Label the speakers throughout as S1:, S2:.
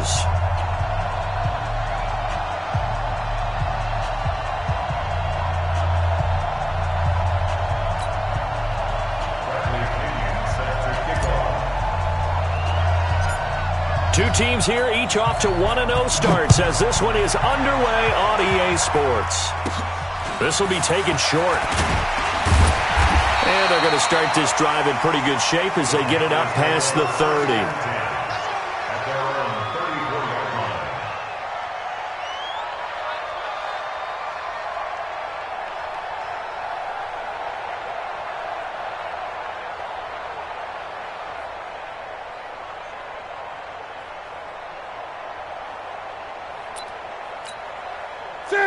S1: Bears. Two teams here, each off to 1-0 starts as this one is underway on EA Sports. This will be taken short. And they're going to start this drive in pretty good shape as they get it up past the 30.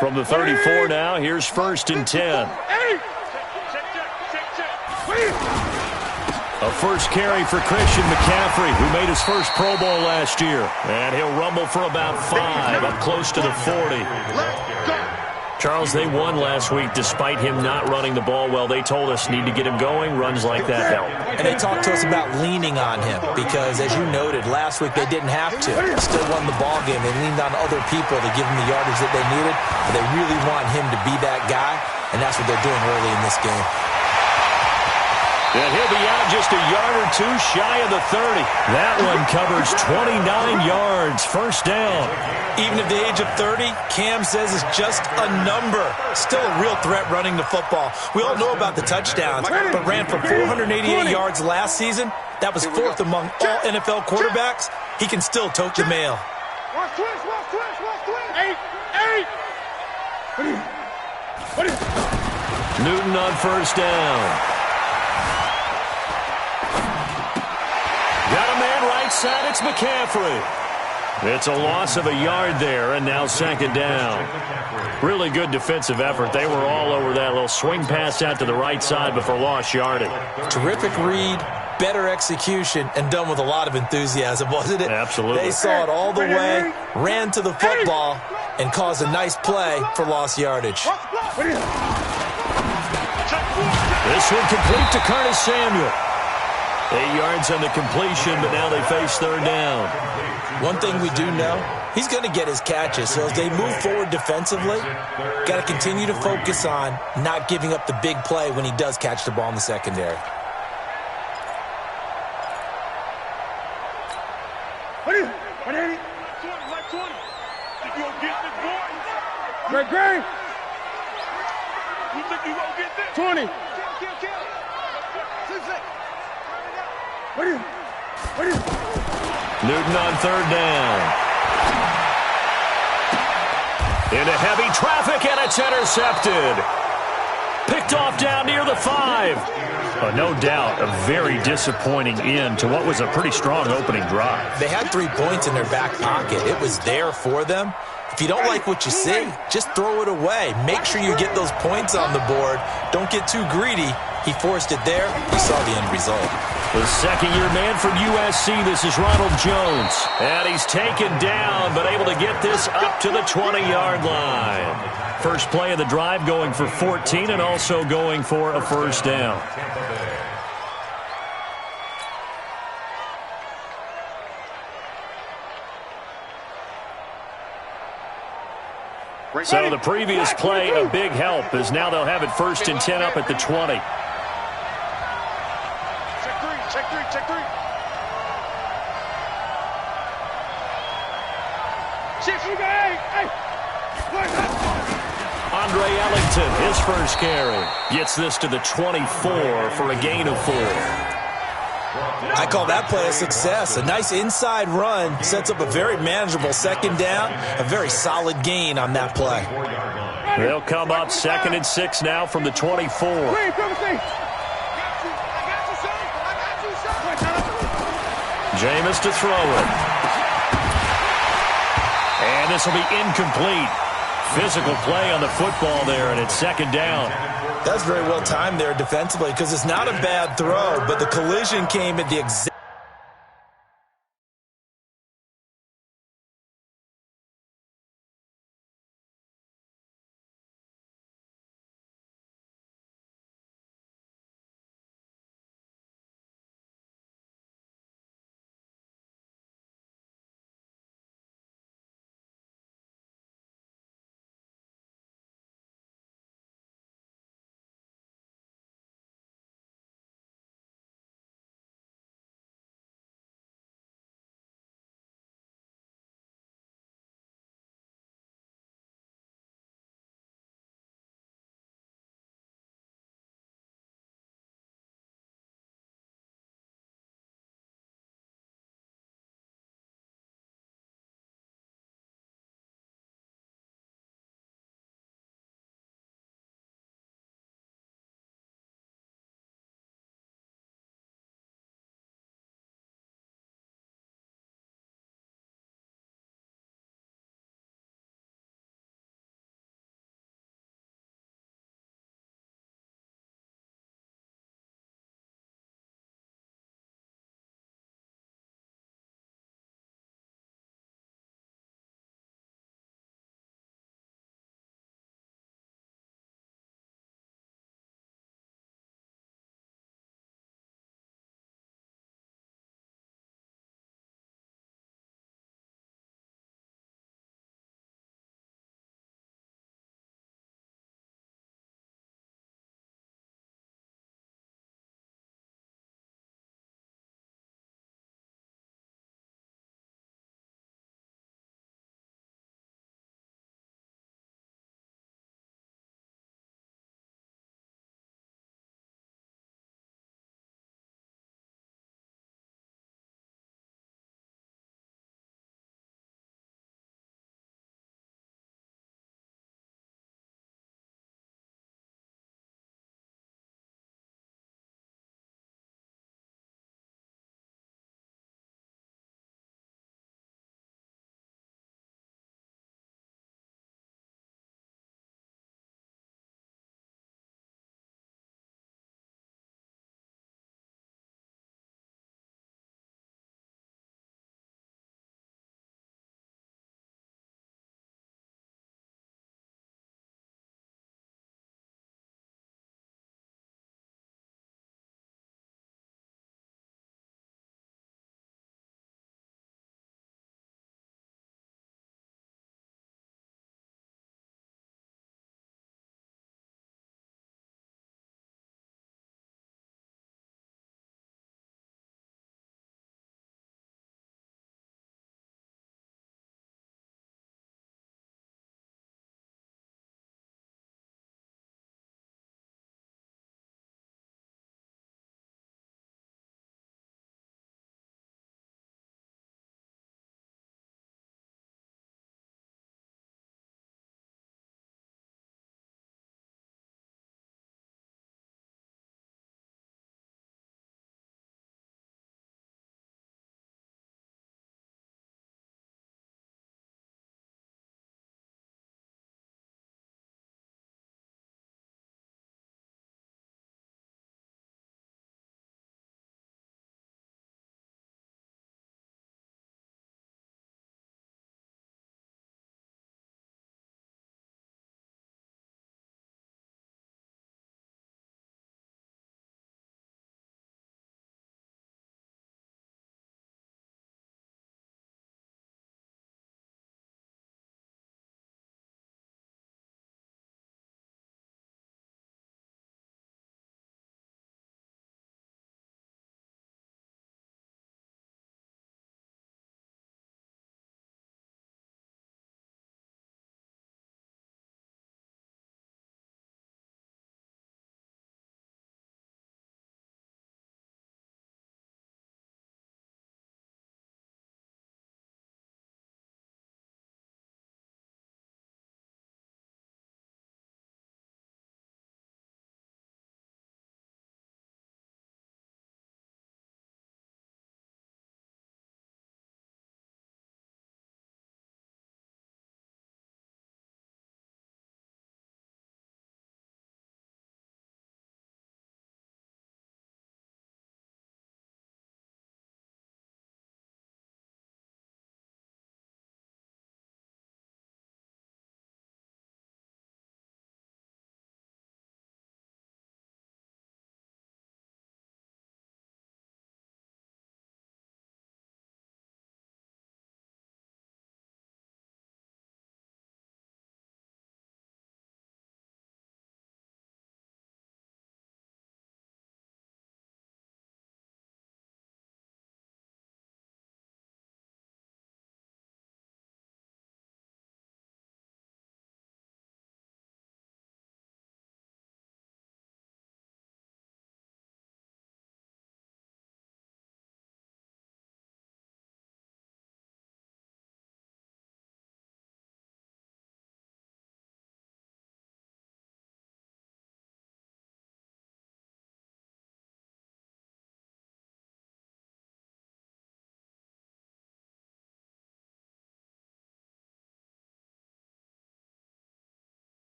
S1: From the 34 now, here's 1st and 10. A first carry for Christian McCaffrey, who made his first Pro Bowl last year. And he'll rumble for about 5, up close to the 40. Charles, they won last week despite him not running the ball well. They told us need to get him going. Runs like that help.
S2: And they talked to us about leaning on him because, as you noted, last week they didn't have to. Still won the ball game. They leaned on other people to give them the yardage that they needed. But they really want him to be that guy, and that's what they're doing early in this game.
S1: And he'll be out just a yard or two shy of the 30. That one covers 29 yards. First down.
S2: Even at the age of 30, Cam says it's just a number. Still a real threat running the football. We all know about the touchdowns, but ran for 488 yards last season. That was 4th among all NFL quarterbacks. He can still tote the mail.
S1: Newton on first down. Got a man right side, it's McCaffrey. It's a loss of a yard there, and now 2nd down. Really good defensive effort. They were all over that little swing pass out to the right side before lost yardage.
S2: Terrific read, better execution, and done with a lot of enthusiasm, wasn't it?
S1: Absolutely.
S2: They saw it all the way, ran to the football, and caused a nice play for lost yardage.
S1: This one complete to Curtis Samuel. 8 yards on the completion, but now they face 3rd down.
S2: One thing we do know, he's going to get his catches. So as they move forward defensively, got to continue to focus on not giving up the big play when he does catch the ball in the secondary.
S3: Great. You think you gonna get this? 20.
S1: Newton on 3rd down. Into heavy traffic, and it's intercepted. Picked off down near the 5. No doubt a very disappointing end to what was a pretty strong opening drive.
S2: They had 3 points in their back pocket. It was there for them. If you don't like what you see, just throw it away. Make sure you get those points on the board. Don't get too greedy. He forced it there. We saw the end result.
S1: The 2nd-year man from USC, this is Ronald Jones. And he's taken down, but able to get this up to the 20-yard line. First play of the drive going for 14 and also going for a first down. So the previous play, a big help, as now they'll have it 1st and 10 up at the 20.
S3: Check three.
S1: Andre Ellington, his first carry, gets this to the 24 for a gain of 4.
S2: I call that play a success. A nice inside run sets up a very manageable 2nd down, a very solid gain on that play.
S1: They'll come up 2nd and 6 now from the 24. Jameis to throw it. And this will be incomplete. Physical play on the football there, and it's 2nd down.
S2: That's very well timed there defensively because it's not a bad throw, but the collision came at the exact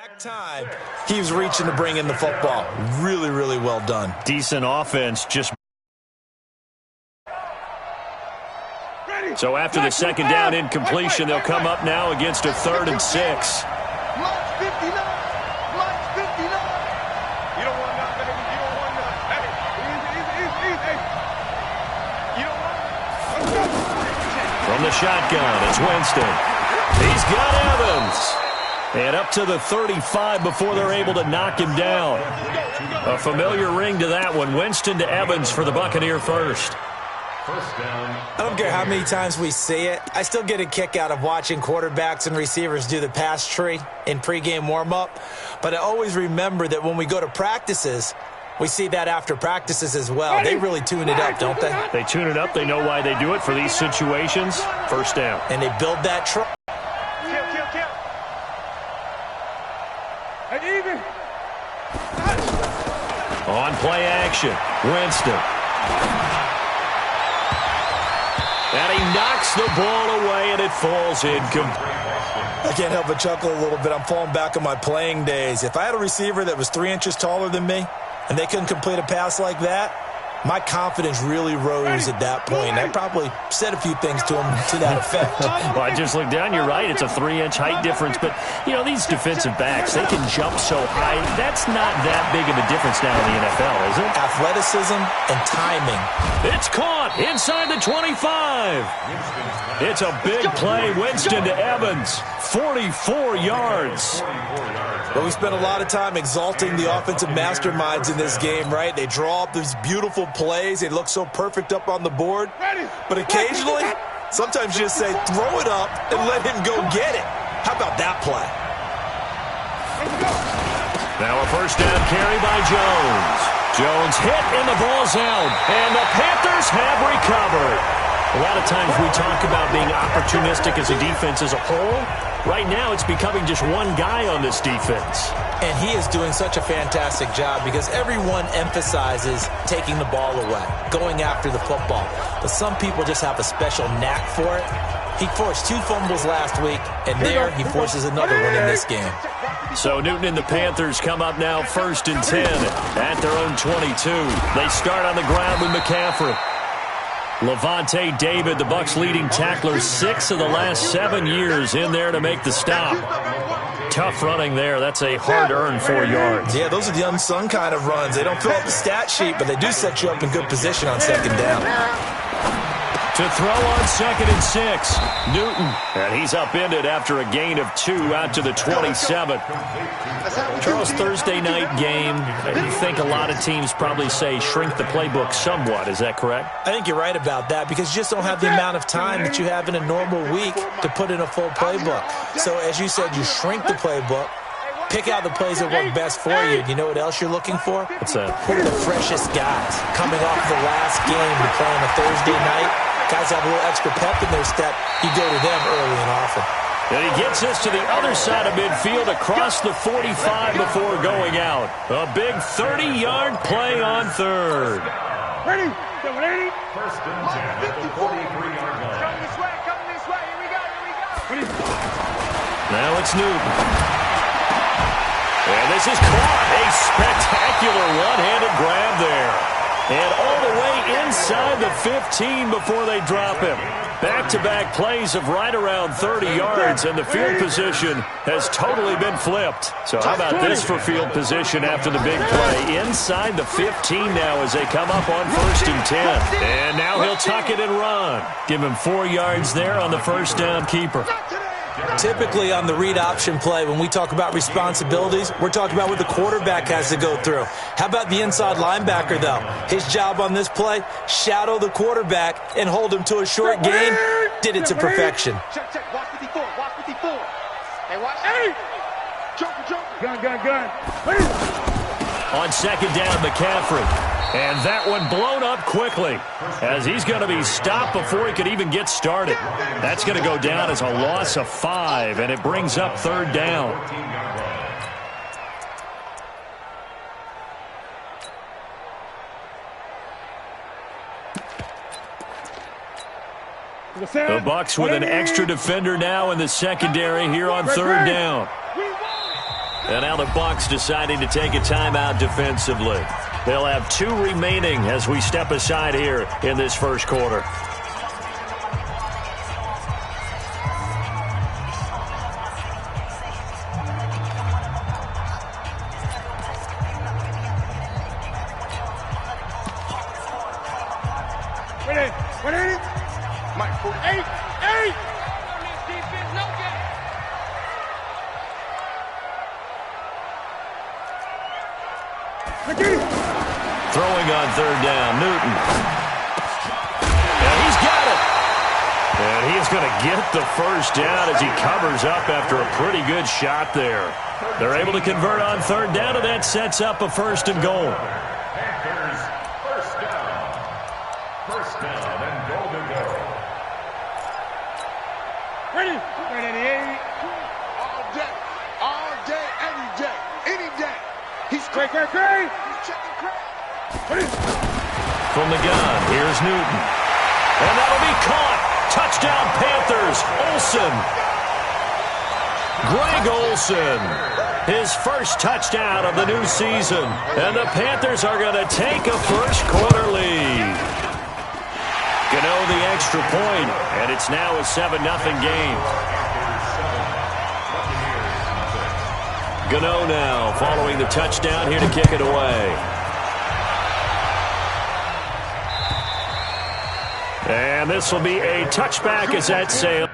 S2: That time, he was reaching to bring in the football. Really, really well done.
S1: Decent offense. Just so after the second down incompletion, they'll come up now against a 3rd and 6. From the shotgun, it's Winston. He's got Evans. And up to the 35 before they're able to knock him down. A familiar ring to that one. Winston to Evans for the Buccaneer first.
S2: I don't care how many times we see it. I still get a kick out of watching quarterbacks and receivers do the pass tree in pregame warm-up. But I always remember that when we go to practices, we see that after practices as well. They really tune it up, don't they?
S1: They tune it up. They know why they do it for these situations. First down.
S2: And they build that trust.
S1: On play action, Winston. And he knocks the ball away, and it falls incomplete.
S2: I can't help but chuckle a little bit. I'm falling back on my playing days. If I had a receiver that was 3 inches taller than me, and they couldn't complete a pass like that, my confidence really rose at that point. I probably said a few things to him to that effect.
S1: Well, I just looked down. You're right. It's a 3-inch height difference. But, you know, these defensive backs, they can jump so high. That's not that big of a difference now in the NFL, is it?
S2: Athleticism and timing.
S1: It's caught inside the 25. It's a big play. Winston to Evans. 44 yards.
S2: But we spent a lot of time exalting the offensive masterminds in this game, right? They draw up these beautiful plays. They look so perfect up on the board. But occasionally, sometimes you just say, throw it up and let him go get it. How about that play?
S1: Now a first down carry by Jones. Jones hit and the ball's out. And the Panthers have recovered. A lot of times we talk about being opportunistic as a defense as a whole. Right now, it's becoming just one guy on this defense.
S2: And he is doing such a fantastic job because everyone emphasizes taking the ball away, going after the football. But some people just have a special knack for it. He forced 2 fumbles last week, and there he forces another one in this game.
S1: So Newton and the Panthers come up now 1st and 10 at their own 22. They start on the ground with McCaffrey. Levante David, the Bucs' leading tackler, 6 of the last 7 years in there to make the stop. Tough running there. That's a hard-earned 4 yards.
S2: Yeah, those are the unsung kind of runs. They don't fill up the stat sheet, but they do set you up in good position on second down.
S1: To throw on 2nd and 6, Newton. And he's upended after a gain of 2 out to the 27. Charles, Thursday night game, I think a lot of teams probably say shrink the playbook somewhat. Is that correct?
S2: I think you're right about that because you just don't have the amount of time that you have in a normal week to put in a full playbook. So as you said, you shrink the playbook, pick out the plays that work best for you. You know what else you're looking for?
S1: What's that?
S2: Who are the freshest guys coming off the last game to play on a Thursday night? Guys have a little extra pep in their step. You go to them early and often.
S1: And he gets us to the other side of midfield across the 45 before going out. A big 30-yard play on 3rd.
S3: Ready?
S4: First and 10 at the 43-yard line.
S3: Come this way. Here we go.
S1: Now it's Newton. And this is caught. A spectacular one-handed grab there. And all the way inside the 15 before they drop him. Back-to-back plays of right around 30 yards, and the field position has totally been flipped. So how about this for field position after the big play? Inside the 15 now as they come up on 1st and 10. And now he'll tuck it and run. Give him 4 yards there on the first down keeper.
S2: Typically on the read option play, when we talk about responsibilities, we're talking about what the quarterback has to go through. How about the inside linebacker, though? His job on this play, shadow the quarterback and hold him to a short gain. Did it to perfection.
S3: Check. Watch 54. Hey, watch. Hey! Joker. Gun.
S1: On 2nd down, McCaffrey. And that one blown up quickly as he's going to be stopped before he could even get started. That's going to go down as a loss of 5, and it brings up 3rd down. The Bucs with an extra defender now in the secondary here on 3rd down. And now the Bucs deciding to take a timeout defensively. They'll have 2 remaining as we step aside here in this first quarter. Throwing on third down, Newton. And he's got it. And he's going to get the first down as he covers up after a pretty good shot there. They're able to convert on third down, and that sets up a 1st and goal.
S4: Panthers, first down. First down and goal to go.
S3: Ready? Ready. All day, every day, any day. He's great.
S1: From the gun, here's Newton. And that'll be caught. Touchdown, Panthers. Olsen. Greg Olsen. His first touchdown of the new season. And the Panthers are going to take a first quarter lead. Gano the extra point, and it's now a 7-0 game. Gano now following the touchdown here to kick it away. And this will be a touchback as that sails.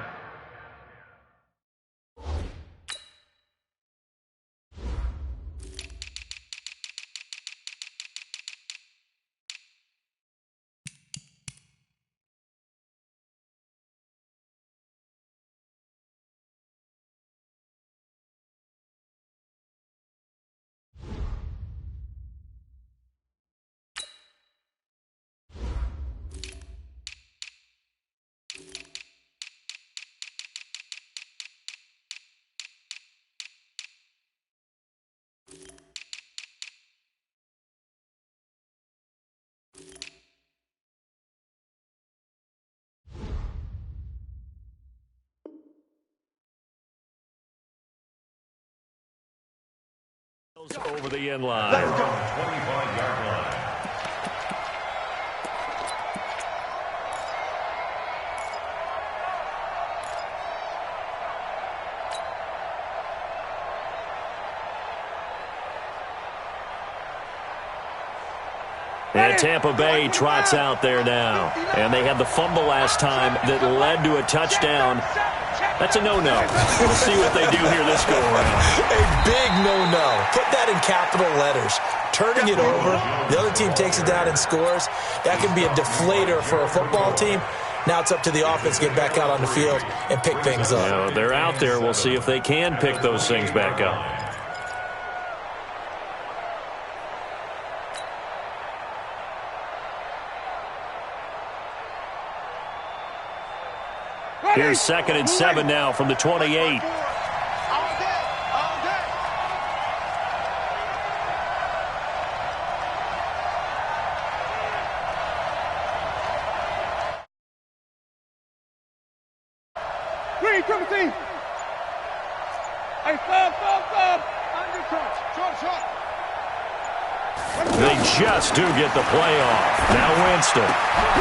S1: Over the end line.
S4: 25-yard line.
S1: And Tampa Bay trots out there now. And they had the fumble last time that led to a touchdown. That's a no-no. We'll see what they do here this go-around.
S2: A big no-no. Put that in capital letters. Turning it over, the other team takes it down and scores. That can be a deflator for a football team. Now it's up to the offense to get back out on the field and pick things up.
S1: You know, they're out there. We'll see if they can pick those things back up. Here's 2nd and 7 now from the 28.
S3: Green, Timothy. Hey, stop. Short.
S1: They just do get the play off. Now Winston.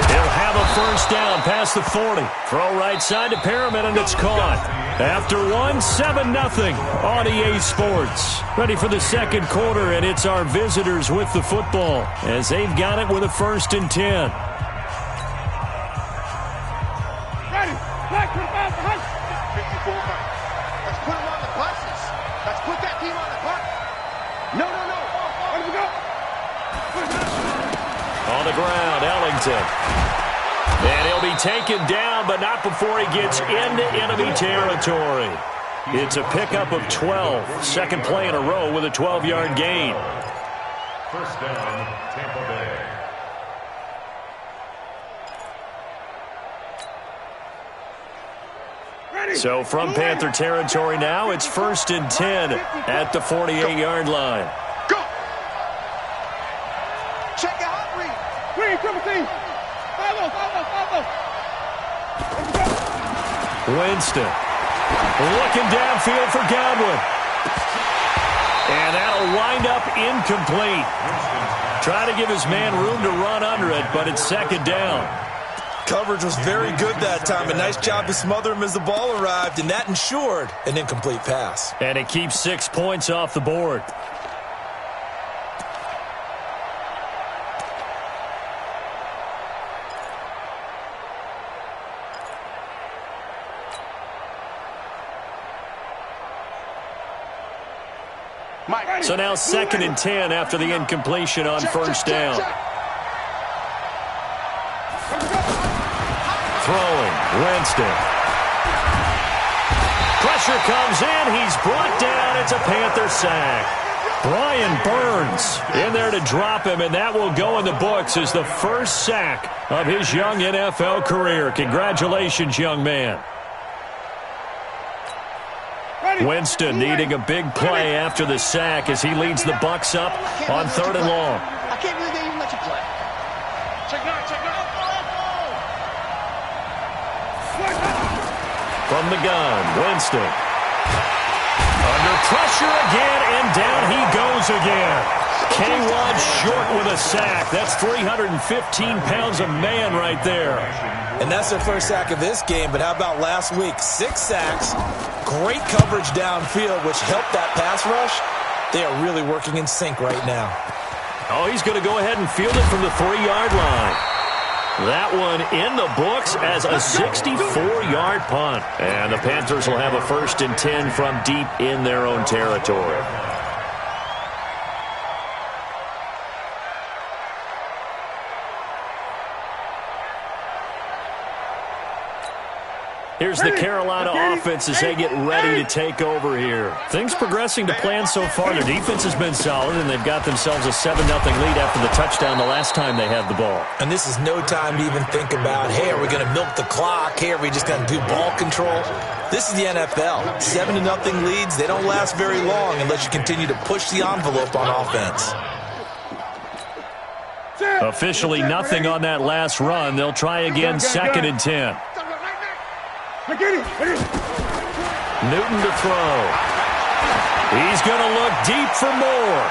S1: He'll have a first down past the 40. Throw right side to Perriman, and it's caught. After 7-0 on EA Sports. Ready for the second quarter, and it's our visitors with the football as they've got it with a 1st and 10.
S3: Ready. Black, put him out behind. 54 right. Let's put him on the buses. Let's put that team on the bus. No. Where do we go?
S1: On the ground, Ellington. And he'll be taken down, but not before he gets into enemy territory. It's a pickup of 12. Second play in a row with a 12-yard gain.
S4: First down, Tampa Bay.
S1: So from Panther territory now, it's 1st and 10 at the 48-yard line.
S3: Go. Check out Reed. Green, Timothy. Follow.
S1: Winston looking downfield for Godwin. And that'll wind up incomplete. Trying to give his man room to run under it, but it's second down.
S2: Coverage was very good that time. A nice job to smother him as the ball arrived, and that ensured an incomplete pass.
S1: And it keeps 6 points off the board. So now 2nd and 10 after the incompletion on first down. Throwing, Winston. Pressure comes in. He's brought down. It's a Panther sack. Brian Burns in there to drop him, and that will go in the books as the first sack of his young NFL career. Congratulations, young man. Winston needing a big play after the sack as he leads the Bucs up on 3rd and long.
S3: I can't believe they even let you play. Check it out, check it out.
S1: From the gun, Winston. Under pressure again, and down he goes again. K-Rod short with a sack. That's 315 pounds of man right there.
S2: And that's their first sack of this game, but how about last week? 6 sacks, great coverage downfield, which helped that pass rush. They are really working in sync right now.
S1: Oh, he's going to go ahead and field it from the 3-yard line. That one in the books as a 64-yard punt. And the Panthers will have a 1st and 10 from deep in their own territory. Here's the Carolina offense as they get ready to take over here. Things progressing to plan so far. Their defense has been solid, and they've got themselves a 7-0 lead after the touchdown the last time they had the ball.
S2: And this is no time to even think about, hey, are we going to milk the clock? Hey, are we just going to do ball control? This is the NFL. 7-0 leads, they don't last very long unless you continue to push the envelope on offense.
S1: Officially nothing on that last run. They'll try again, 2nd and 10.
S3: Newton
S1: to throw. He's going to look deep for more.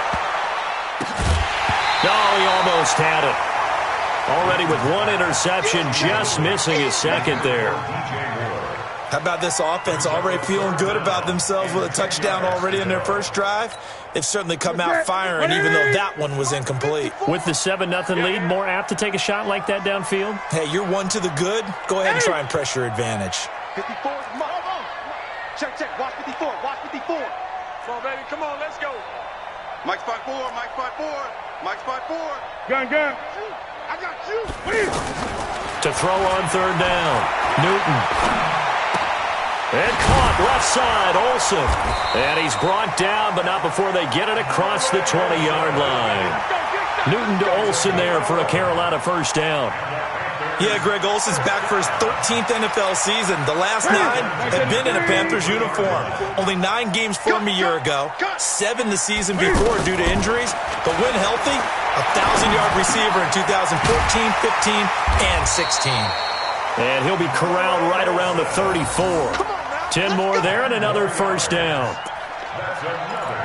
S1: Oh, he almost had it. Already with 1 interception, just missing his 2nd there.
S2: How about this offense already feeling good about themselves with a touchdown already in their first drive? They've certainly come out firing, even though that one was incomplete.
S1: With the 7-0 lead, more apt to take a shot like that downfield?
S2: Hey, you're 1 to the good. Go ahead and try and pressure advantage.
S3: 54. Check, check. Watch 54. Watch 54. Come on, baby. Come on. Let's go. Mike's 5-4. Mike's 5-4. Mike's 5-4. Gun. I got you.
S1: To throw on 3rd down. Newton. And caught left side, Olsen. And he's brought down, but not before they get it across the 20-yard line. Newton to Olsen there for a Carolina 1st down.
S2: Yeah, Greg Olsen's back for his 13th NFL season. The last 9 have been in a Panthers uniform. Only 9 games for him a year ago, 7 the season before due to injuries. But when healthy, a 1,000-yard receiver in 2014, 15, and 16.
S1: And he'll be corralled right around the 34. 10 more there and another 1st down.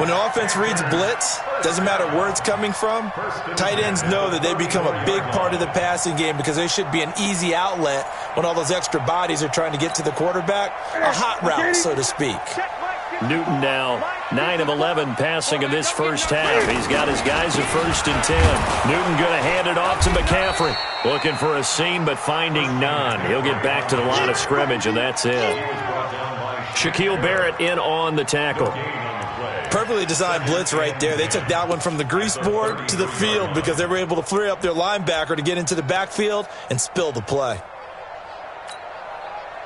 S2: When an offense reads blitz, doesn't matter where it's coming from, tight ends know that they become a big part of the passing game because they should be an easy outlet when all those extra bodies are trying to get to the quarterback. A hot route, so to speak.
S1: Newton now 9 of 11 passing in this first half. He's got his guys at 1st and 10. Newton going to hand it off to McCaffrey. Looking for a seam, but finding none. He'll get back to the line of scrimmage, and that's it. Shaquille Barrett in on the tackle.
S2: Perfectly designed blitz right there. They took that one from the grease board to the field because they were able to flare up their linebacker to get into the backfield and spill the play.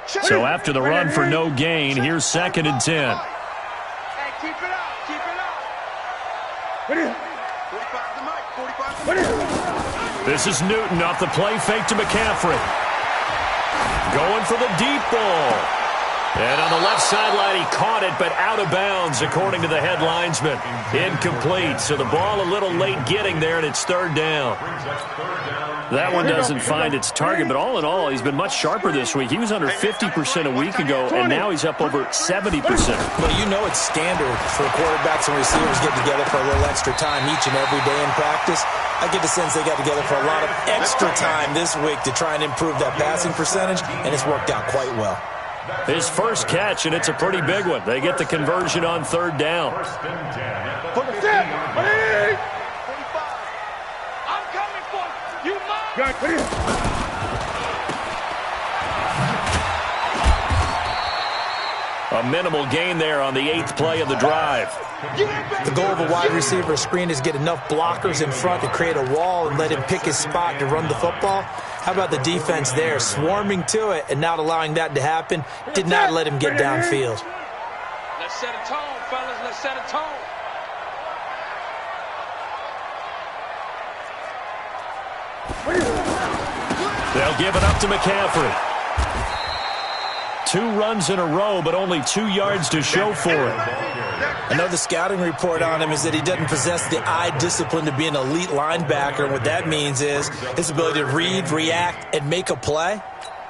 S1: So after the run for no gain, here's 2nd and 10.
S3: Hey, keep it up. Keep it up. 45 to Mike. 45 to Mike.
S1: This is Newton off the play fake to McCaffrey. Going for the deep ball. And on the left sideline, he caught it, but out of bounds, according to the head linesman. Incomplete. So the ball a little late getting there, and it's third down. That one doesn't find its target, but all in all, he's been much sharper this week. He was under 50% a week ago, and now he's up over 70%.
S2: Well, you know it's standard for quarterbacks and receivers get together for a little extra time each and every day in practice. I get the sense they got together for a lot of extra time this week to try and improve that passing percentage, and it's worked out quite well.
S1: His first catch, and it's a pretty big one. They get the conversion on third down.
S3: Put the step. I'm coming for you. You mind?
S1: A minimal gain there on the 8th play of the drive.
S2: The goal of a wide receiver screen is get enough blockers in front to create a wall and let him pick his spot to run the football. How about the defense there, swarming to it and not allowing that to happen? Did not let him get downfield.
S3: Let's set a tone, fellas. Let's set a tone.
S1: They'll give it up to McCaffrey. 2 runs in a row, but only 2 yards to show for it.
S2: Another scouting report on him is that he doesn't possess the eye discipline to be an elite linebacker. And what that means is his ability to read, react, and make a play.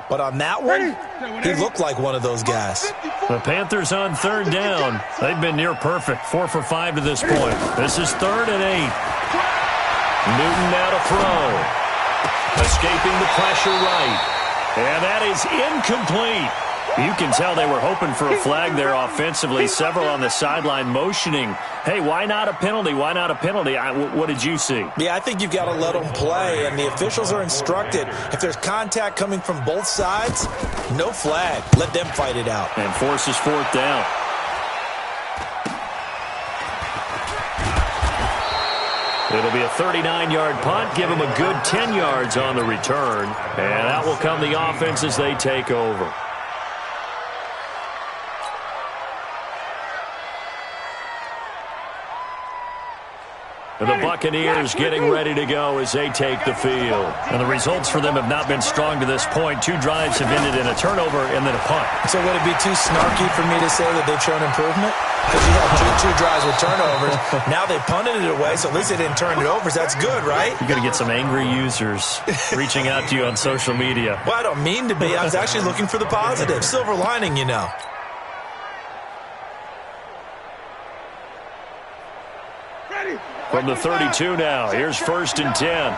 S2: But on that one, he looked like one of those guys.
S1: The Panthers on third down. They've been near perfect, 4 for 5 to this point. This is 3rd and 8. Newton now to throw. Escaping the pressure right. And that is incomplete. You can tell they were hoping for a flag there offensively. Several on the sideline motioning, hey, why not a penalty? Why not a penalty? What did you see?
S2: Yeah, I think you've got to let them play, and the officials are instructed. If there's contact coming from both sides, no flag. Let them fight it out.
S1: And forces 4th down. It'll be a 39-yard punt. Give them a good 10 yards on the return. And that will come the offense as they take over. And the Buccaneers getting ready to go as they take the field. And the results for them have not been strong to this point. 2 drives have ended in a turnover and then a punt.
S2: So would it be too snarky for me to say that they've shown improvement? Because you have two drives with turnovers. Now they punted it away, so at least they didn't turn it over. So that's good, right?
S1: You're going to get some angry users reaching out to you on social media.
S2: Well, I don't mean to be. I was actually looking for the positive. Silver lining, you know.
S1: From the 32 now, here's 1st and 10.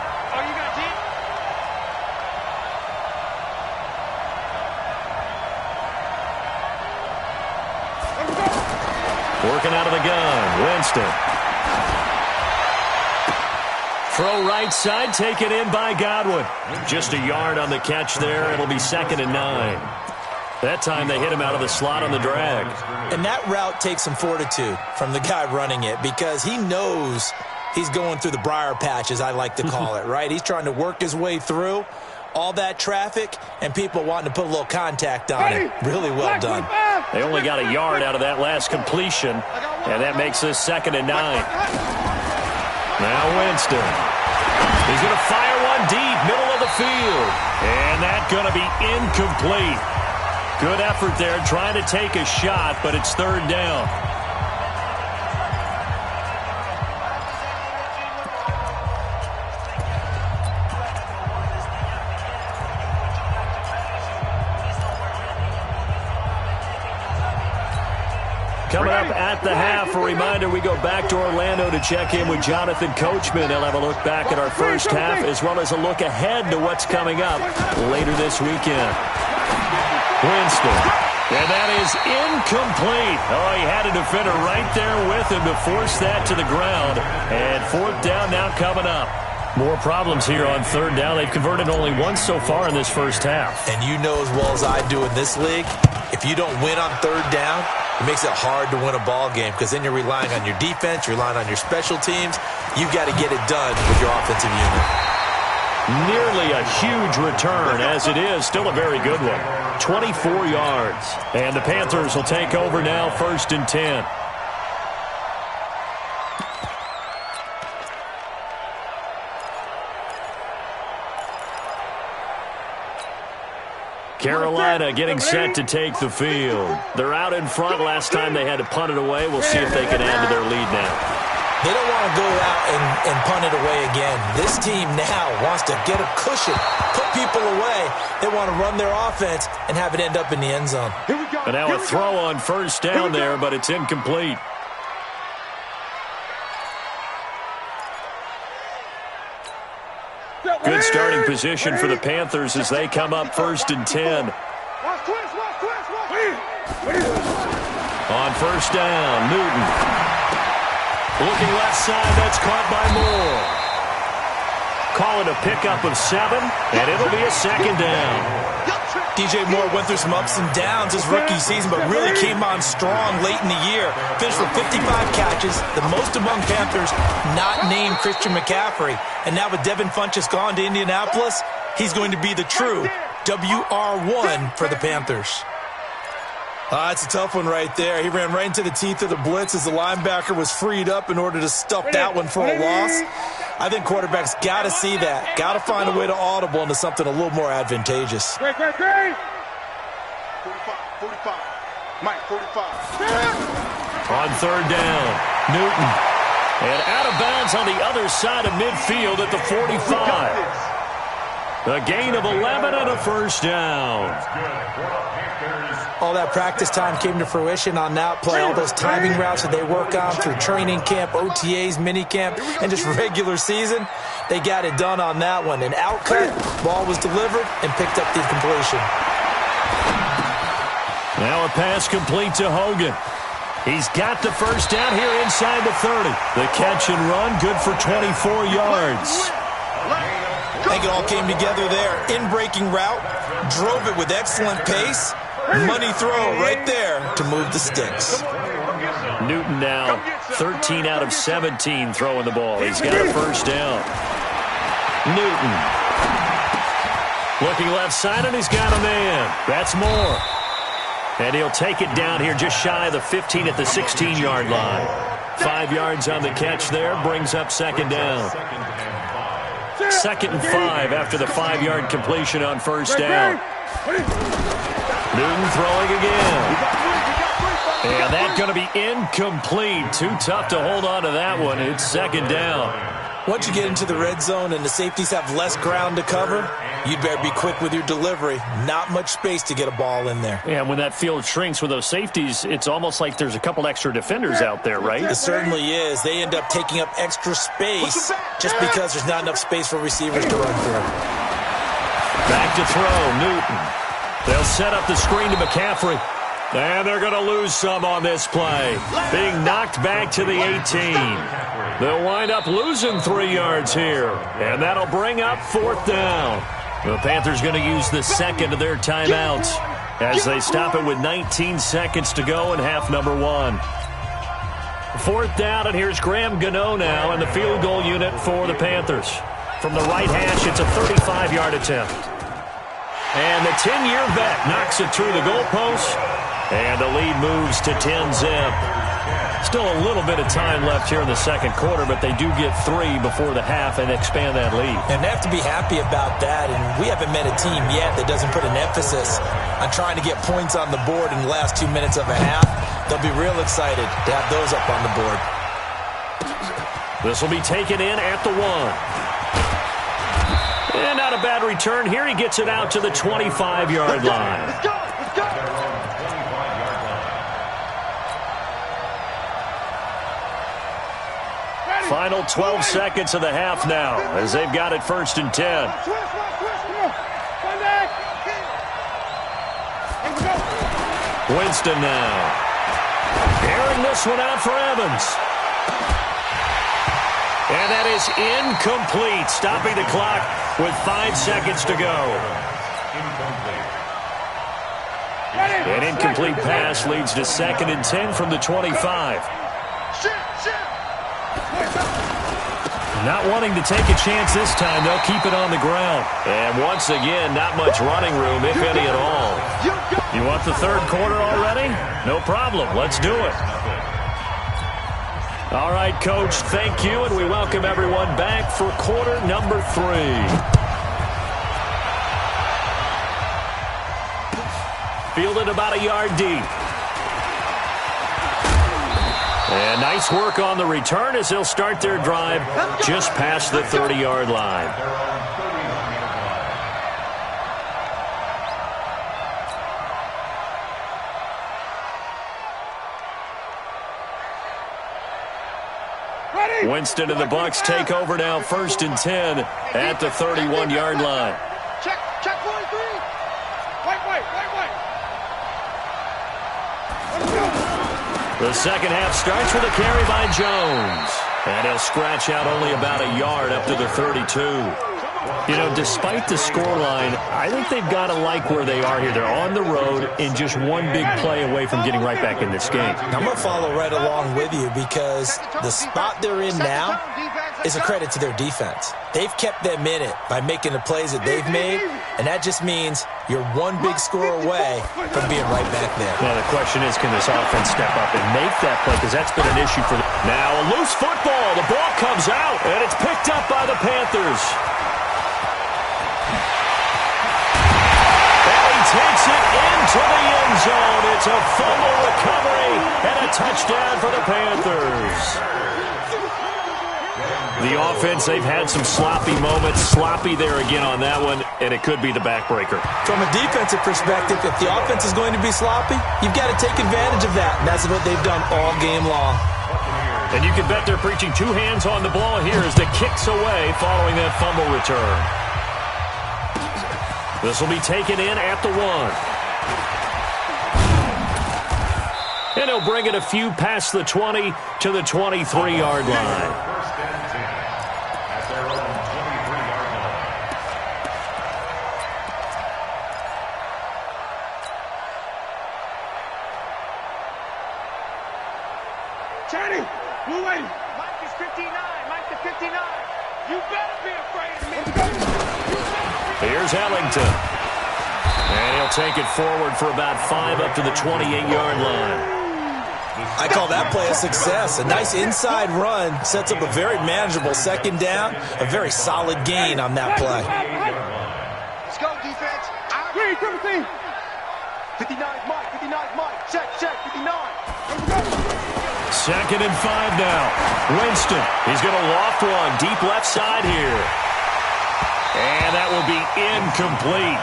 S1: Working out of the gun, Winston. Throw right side, taken in by Godwin. Just a yard on the catch there. It'll be 2nd and 9. That time they hit him out of the slot on the drag.
S2: And that route takes some fortitude from the guy running it because he knows he's going through the briar patch, as I like to call it, right? He's trying to work his way through all that traffic and people wanting to put a little contact on him. Really well done.
S1: They only got a yard out of that last completion, and that makes this 2nd and 9. Now Winston. He's going to fire one deep, middle of the field. And that's going to be incomplete. Good effort there, trying to take a shot, but it's 3rd down. Coming up at the half, a reminder, we go back to Orlando to check in with Jonathan Coachman. He'll have a look back at our first half as well as a look ahead to what's coming up later this weekend. Winston, and that is incomplete. Oh, he had a defender right there with him to force that to the ground. And 4th down now coming up. More problems here on 3rd down. They've converted only once so far in this first half.
S2: And you know as well as I do in this league, if you don't win on 3rd down, it makes it hard to win a ball game because then you're relying on your defense, you're relying on your special teams. You've got to get it done with your offensive unit.
S1: Nearly a huge return, as it is. Still a very good one. 24 yards. And the Panthers will take over now, 1st and 10. Carolina getting set to take the field. They're out in front. Last time they had to punt it away. We'll see if they can add to their lead now.
S2: They don't want to go out and punt it away again. This team now wants to get a cushion, put people away. They want to run their offense and have it end up in the end zone.
S1: And now a throw on first down there, but it's incomplete. Good starting position for the Panthers as they come up 1st and 10. On first down, Newton. Looking left side, that's caught by Moore. Call it a pickup of 7, and it'll be a second down.
S2: DJ Moore went through some ups and downs his rookie season, but really came on strong late in the year. Finished with 55 catches, the most among Panthers not named Christian McCaffrey. And now with Devin Funchess gone to Indianapolis, he's going to be the true WR1 for the Panthers. It's a tough one right there. He ran right into the teeth of the blitz as the linebacker was freed up in order to stuff that one for a loss. I think quarterbacks got to see that. Got to find a way to audible into something a little more advantageous.
S3: 45. Mike, 45.
S1: On third down, Newton. And out of bounds on the other side of midfield at the 45. A gain of 11 and a first down.
S2: All that practice time came to fruition on that play. All those timing routes that they work on through training camp, OTAs, minicamp, and just regular season, they got it done on that one. An outcut, ball was delivered, and picked up the completion.
S1: Now a pass complete to Hogan. He's got the first down here inside the 30. The catch and run, good for 24 yards.
S2: I think it all came together there. In-breaking route, drove it with excellent pace. Money throw right there to move the sticks.
S1: Newton now 13 out of 17 throwing the ball. He's got a first down. Newton. Looking left side, and he's got a man. That's Moore. And he'll take it down here just shy of the 15 at the 16-yard line. 5 yards on the catch there, brings up second down. 2nd and 5 after the 5-yard completion on first down. Newton throwing again. And that's going to be incomplete. Too tough to hold on to that one. It's second down.
S2: Once you get into the red zone and the safeties have less ground to cover, you'd better be quick with your delivery. Not much space to get a ball in there.
S1: Yeah, when that field shrinks with those safeties, it's almost like there's a couple extra defenders out there, right?
S2: It certainly is. They end up taking up extra space just because there's not enough space for receivers to run through.
S1: Back to throw, Newton. They'll set up the screen to McCaffrey. And they're going to lose some on this play. Being knocked back to the 18. They'll wind up losing 3 yards here. And that'll bring up 4th down. The Panthers going to use the second of their timeouts as they stop it with 19 seconds to go in half number 1. 4th down, and here's Graham Gano now in the field goal unit for the Panthers. From the right hash, it's a 35-yard attempt. And the 10-year vet knocks it through the goalpost. And the lead moves to 10-zip. Still a little bit of time left here in the second quarter, but they do get 3 before the half and expand that lead.
S2: And they have to be happy about that. And we haven't met a team yet that doesn't put an emphasis on trying to get points on the board in the last 2 minutes of a half. They'll be real excited to have those up on the board.
S1: This will be taken in at the 1. And not a bad return here. He gets it out to the 25-yard line.
S3: Let's go! Let's go!
S1: Final 12 seconds of the half now as they've got it 1st and 10. Winston now. Airing this one out for Evans. And that is incomplete, stopping the clock with 5 seconds to go. An incomplete pass leads to 2nd and 10 from the 25. Not wanting to take a chance this time, they'll keep it on the ground. And once again, not much running room, if any at all. You want the third quarter already? No problem. Let's do it. All right, Coach, thank you, and we welcome everyone back for quarter number 3. Fielded about a yard deep. And nice work on the return as they'll start their drive just past the 30-yard line. Winston and the Bucs take over now, 1st and 10 at the 31-yard line.
S3: Check 43. Wait.
S1: The second half starts with a carry by Jones. And he'll scratch out only about a yard up to the 32. You know, despite the scoreline, I think they've got to like where they are here. They're on the road and just one big play away from getting right back in this game.
S2: I'm going to follow right along with you because the spot they're in now is a credit to their defense. They've kept them in it by making the plays that they've made, and that just means you're one big score away from being right back there.
S1: Now, the question is, can this offense step up and make that play? Because that's been an issue for them. Now, a loose football. The ball comes out, and it's picked up by the Panthers. Takes it into the end zone. It's a fumble recovery and a touchdown for the Panthers. The offense, they've had some sloppy moments. Sloppy there again on that one, and it could be the backbreaker.
S2: From a defensive perspective, if the offense is going to be sloppy, you've got to take advantage of that, and that's what they've done all game long.
S1: And you can bet they're preaching two hands on the ball here as the kick's away following that fumble return. This will be taken in at the 1. And he'll bring it a few past the 20 to the 23-yard line.
S4: First and 10 at their own 23-yard line.
S3: Channing, we're waiting. Mike is 59. Mike to 59. You better be afraid of me.
S1: Here's Ellington. And he'll take it forward for about 5 up to the 28-yard line.
S2: I call that play a success. A nice inside run sets up a very manageable second down. A very solid gain on that play.
S3: Let's go, defense. Green, 17. 59 Mike, 59 Mike. Check, 59.
S1: 2nd and 5 now. Winston, he's going to loft one deep left side here. And that will be incomplete.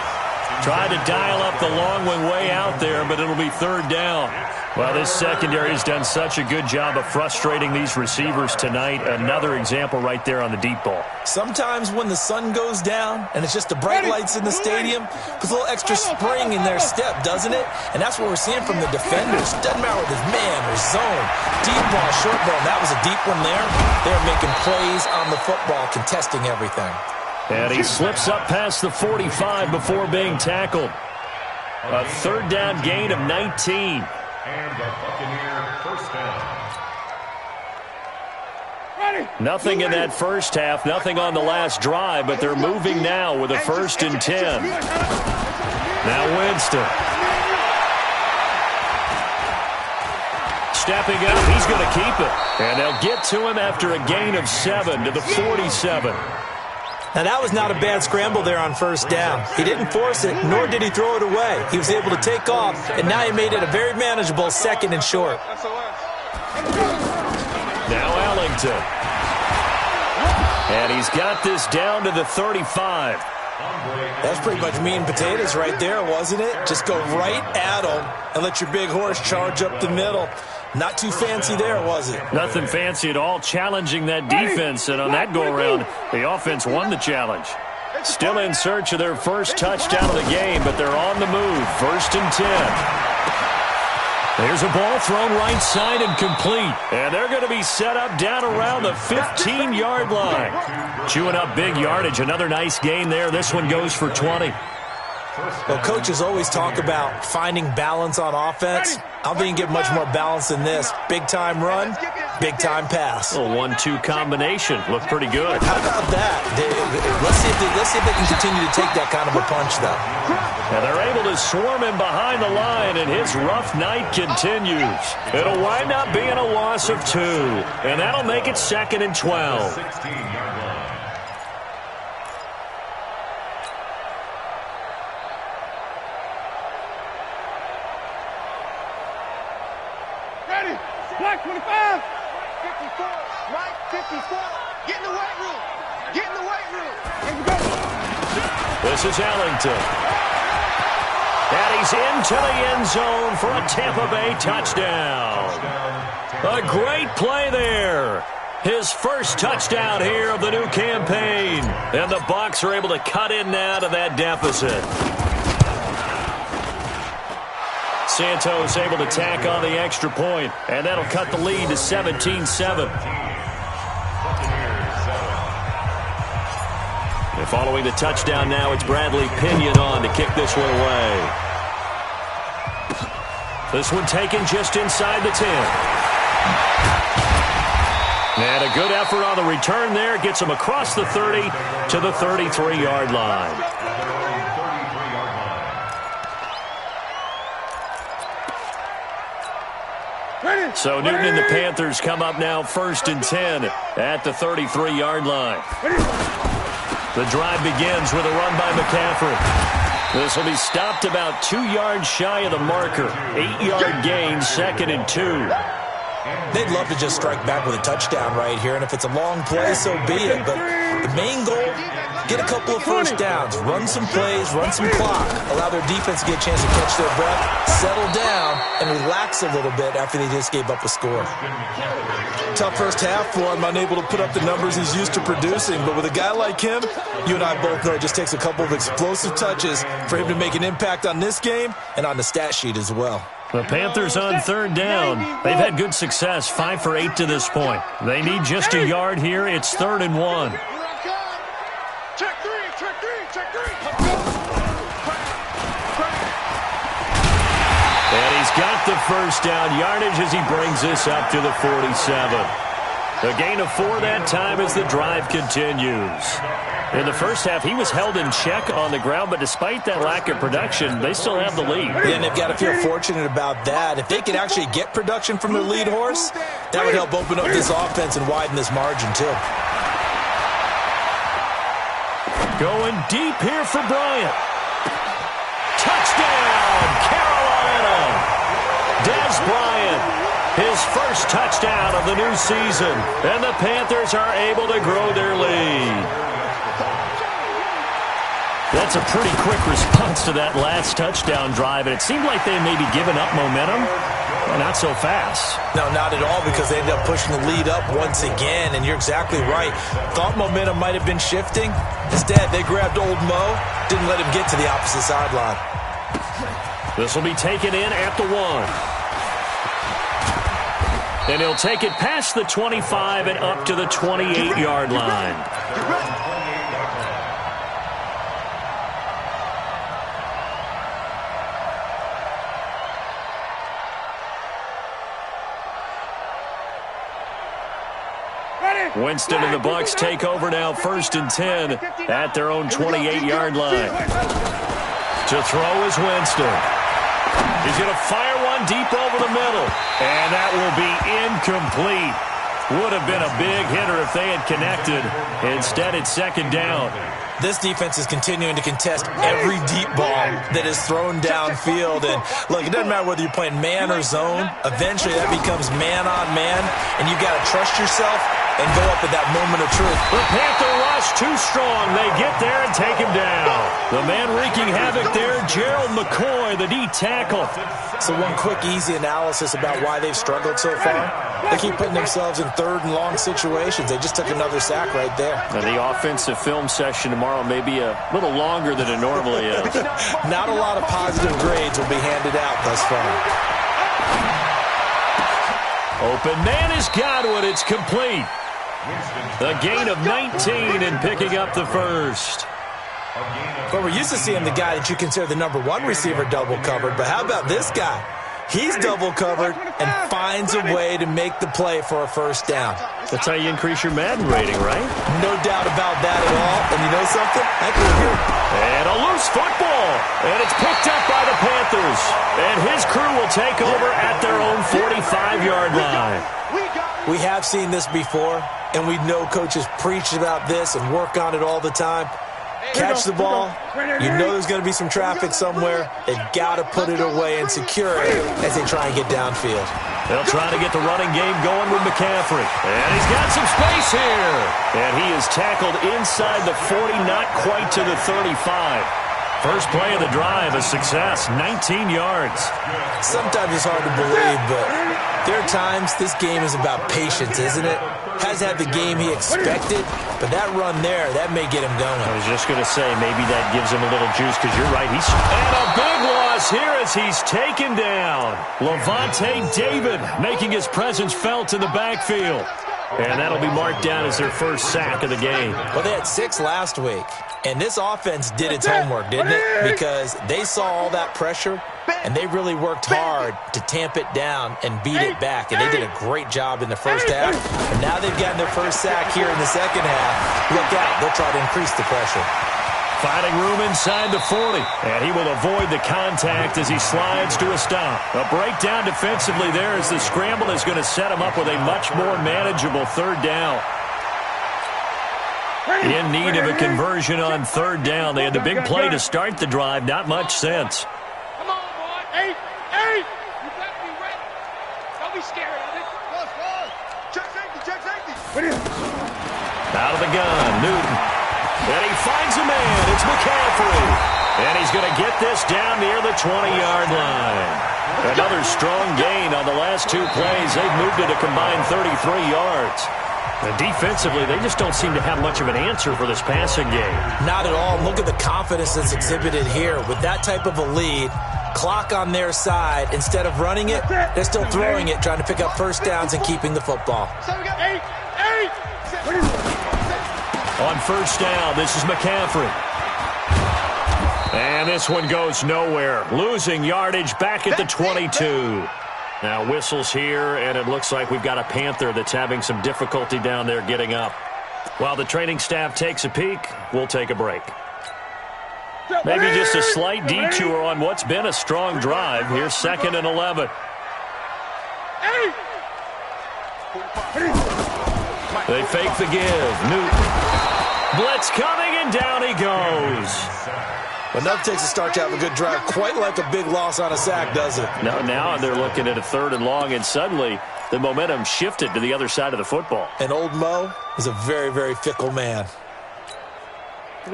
S1: Tried to dial up the long one way out there, but it'll be 3rd down. Well, this secondary has done such a good job of frustrating these receivers tonight. Another example right there on the deep ball.
S2: Sometimes when the sun goes down and it's just the bright lights in the stadium, puts a little extra spring in their step, doesn't it? And that's what we're seeing from the defenders. Doesn't matter whether it's man or zone. Deep ball, short ball. That was a deep one there. They're making plays on the football, contesting everything.
S1: And he slips up past the 45 before being tackled. A 3rd down gain of 19.
S4: And the Buccaneer first down.
S1: Nothing in that first half, nothing on the last drive, but they're moving now with a 1st and 10. Now Winston. Stepping up, he's going to keep it. And they'll get to him after a gain of 7 to the 47.
S2: Now, that was not a bad scramble there on 1st down. He didn't force it, nor did he throw it away. He was able to take off, and now he made it a very manageable 2nd and short.
S1: Now Ellington. And he's got this down to the 35.
S2: That's pretty much meat and potatoes right there, wasn't it? Just go right at him and let your big horse charge up the middle. Not too fancy there, was it?
S1: Nothing fancy at all, challenging that defense. And on that go-around, the offense won the challenge. Still in search of their first touchdown of the game, but they're on the move. 1st and 10. There's a ball thrown right side and complete. And they're going to be set up down around the 15-yard line. Chewing up big yardage. Another nice gain there. This one goes for 20.
S2: Well, coaches always talk about finding balance on offense. I don't think you get much more balance than this. Big-time run, big-time pass.
S1: A 1-2 combination. Looked pretty good.
S2: How about that? Let's see if they can continue to take that kind of a punch, though.
S1: And they're able to swarm him behind the line, and his rough night continues. It'll wind up being a loss of 2, and that'll make it 2nd and 12.
S4: 16-yard line.
S3: Get in the weight room. Get in the weight room.
S1: This is Ellington. And he's into the end zone for a Tampa Bay touchdown. A great play there. His first touchdown here of the new campaign. And the Bucs are able to cut in now to that deficit. Santos able to tack on the extra point, and that'll cut the lead to 17-7. And following the touchdown now, it's Bradley Pinion on to kick this one away. This one taken just inside the 10. And a good effort on the return there. Gets him across the 30 to the 33-yard line. So Newton and the Panthers come up now 1st and 10 at the 33-yard line. The drive begins with a run by McCaffrey. This will be stopped about 2 yards shy of the marker. 8-yard gain, 2nd and 2.
S2: They'd love to just strike back with a touchdown right here, and if it's a long play, so be it. But the main goal, get a couple of first downs, run some plays, run some clock, allow their defense to get a chance to catch their breath, settle down, and relax a little bit after they just gave up a score.
S5: Tough first half for him, unable to put up the numbers he's used to producing. But with a guy like him, you and I both know it just takes a couple of explosive touches for him to make an impact on this game and on the stat sheet as well.
S1: The Panthers on 3rd down. They've had good success, 5 for 8 to this point. They need just a yard here. It's 3rd and 1.
S3: Check three.
S1: And he's got the first down yardage as he brings this up to the 47. A gain of 4 that time as the drive continues. In the first half, he was held in check on the ground, but despite that lack of production, they still have the lead.
S2: Yeah, and they've got to feel fortunate about that. If they could actually get production from their lead horse, that would help open up this offense and widen this margin, too.
S1: Going deep here for Bryant. Touchdown, Carolina! Dez Bryant, his first touchdown of the new season, and the Panthers are able to grow their lead. That's a pretty quick response to that last touchdown drive, and it seemed like they may be giving up momentum. Well, not so fast.
S2: No, not at all, because they ended up pushing the lead up once again, and you're exactly right. Thought momentum might have been shifting. Instead, they grabbed old Mo, didn't let him get to the opposite sideline.
S1: This will be taken in at the 1. And he'll take it past the 25 and up to the 28-yard line. Winston and the Bucs take over now 1st and 10 at their own 28-yard line. To throw is Winston. He's going to fire one deep over the middle. And that will be incomplete. Would have been a big hitter if they had connected. Instead, it's 2nd down.
S2: This defense is continuing to contest every deep ball that is thrown downfield. And, look, it doesn't matter whether you're playing man or zone. Eventually, that becomes man on man. And you've got to trust yourself and go up at that moment of truth.
S1: The Panther rush too strong. They get there and take him down. The man wreaking havoc there, Gerald McCoy, the D tackle.
S2: So one quick, easy analysis about why they've struggled so far. They keep putting themselves in 3rd and long situations. They just took another sack right there.
S1: And the offensive film session tomorrow may be a little longer than it normally is.
S2: Not a lot of positive grades will be handed out thus far.
S1: Open man is Godwin. It's complete. A gain of 19 and picking up the first.
S2: But we're used to seeing the guy that you consider the #1 receiver double covered. But how about this guy? He's double covered and finds a way to make the play for a first down.
S1: That's how you increase your Madden rating, right?
S2: No doubt about that at all. And you know something? I can agree.
S1: And a loose football. And it's picked up by the Panthers. And his crew will take over at their own 45-yard line.
S2: We have seen this before, and we know coaches preach about this and work on it all the time.
S5: catch the ball. You know there's going to be some traffic somewhere. They've got to put it away and secure it as they try and get downfield.
S1: They'll try to get the running game going with McCaffrey. And he's got some space here. And he is tackled inside the 40, not quite to the 35. First play of the drive, a success, 19 yards.
S5: Sometimes it's hard to believe, but there are times this game is about patience, isn't it? Has had the game he expected, but that run there, that may get him going.
S1: I was just going to say, maybe that gives him a little juice, because you're right. And a big loss here as he's taken down. Levante David making his presence felt in the backfield. And that'll be marked down as their first sack of the game.
S5: Well, they had 6 last week, and this offense did its homework, didn't it? Because they saw all that pressure, and they really worked hard to tamp it down and beat it back. And they did a great job in the first half. And now they've gotten their first sack here in the second half. Look out. They'll try to increase the pressure.
S1: Finding room inside the 40, and he will avoid the contact as he slides to a stop. A breakdown defensively there as the scramble is going to set him up with a much more manageable third down. In need of a conversion on third down. They had the big play to start the drive. Not much sense.
S3: Come on, boy. 8. You better be ready. Don't be scared of it. Check safety.
S1: Out of the gun, Newton. And he finds a man. It's McCaffrey. And he's going to get this down near the 20-yard line. Another strong gain on the last 2 plays. They've moved it a combined 33 yards. And defensively, they just don't seem to have much of an answer for this passing game.
S5: Not at all. Look at the confidence that's exhibited here. With that type of a lead, clock on their side, instead of running it, they're still throwing it, trying to pick up first downs and keeping the football.
S3: So we got 8.
S1: On first down, this is McCaffrey. And this one goes nowhere. Losing yardage back at the 22. Now whistles here, and it looks like we've got a Panther that's having some difficulty down there getting up. While the training staff takes a peek, we'll take a break. Maybe just a slight detour on what's been a strong drive. Here's 2nd and 11. They fake the give. Newton. Blitz coming, and down he goes.
S5: Enough takes a start to have a good drive. Quite like a big loss on a sack, does it?
S1: Now they're looking at a 3rd and long, and suddenly the momentum shifted to the other side of the football.
S5: And old Mo is a very, very fickle man.